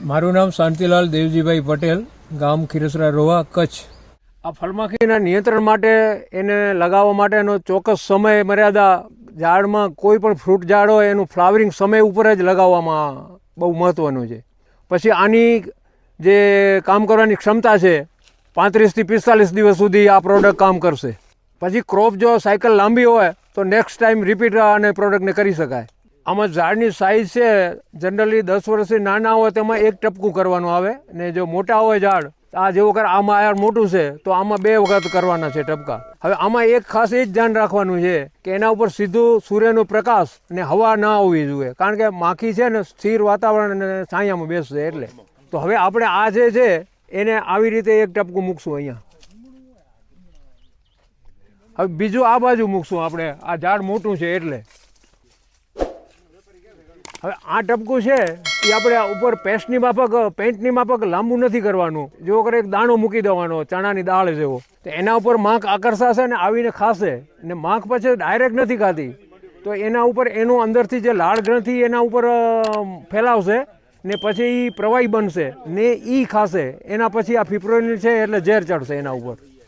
મારું નામ શાંતિલાલ દેવજીભાઈ પટેલ, ગામ ખીરસરા રોવા, કચ્છ. આ ફળમાખીના નિયંત્રણ માટે એને લગાવવા માટેનો ચોક્કસ સમય મર્યાદા, ઝાડમાં કોઈ પણ ફ્રૂટ ઝાડ હોય એનું ફ્લાવરિંગ સમય ઉપર જ લગાવવામાં બહુ મહત્ત્વનું છે. પછી આની જે કામ કરવાની ક્ષમતા છે 35 થી 45 દિવસ સુધી આ પ્રોડક્ટ કામ કરશે. પછી ક્રોપ જો સાયકલ લાંબી હોય તો નેક્સ્ટ ટાઈમ રિપીટ અને પ્રોડક્ટને કરી શકાય. આમાં ઝાડની સાઇઝ છે જનરલી 10 વર્ષથી નાના હોય તેમાં એક ટપકું કરવાનું આવે, ને જો મોટા હોય ઝાડ આ જેવું કરે, આમાં યાર મોટું છે તો આમાં 2 વખત કરવાના છે ટપકા. હવે આમાં એક ખાસ એ જ ધ્યાન રાખવાનું છે કે એના ઉપર સીધું સૂર્યનો પ્રકાશ અને હવા ના આવવી જોઈએ, કારણ કે માખી છે ને સ્થિર વાતાવરણ અને છાયામાં બેસશે એટલે. તો હવે આપણે આ જે છે એને આવી રીતે એક ટપકું મૂકશું અહીંયા. હવે બીજું આ બાજુ મૂકશું આપણે, આ ઝાડ મોટું છે એટલે. હવે આ ટપકું છે એ આપણે ઉપર પેસ્ટની માફક, પેન્ટની માફક લાંબુ નથી કરવાનું. જેવો કરે એક દાણો મૂકી દેવાનો ચણાની દાળ જેવો, તો એના ઉપર માખ આકર્ષાશે ને આવીને ખાશે. ને માખ પછી ડાયરેક્ટ નથી ખાતી, તો એના ઉપર એનું અંદરથી જે લાળ ગ્રંથિ એના ઉપર ફેલાવશે ને પછી એ પ્રવાહી બનશે ને એ ખાશે. એના પછી આ ફિપ્રોનિલ છે એટલે ઝેર ચડશે એના ઉપર.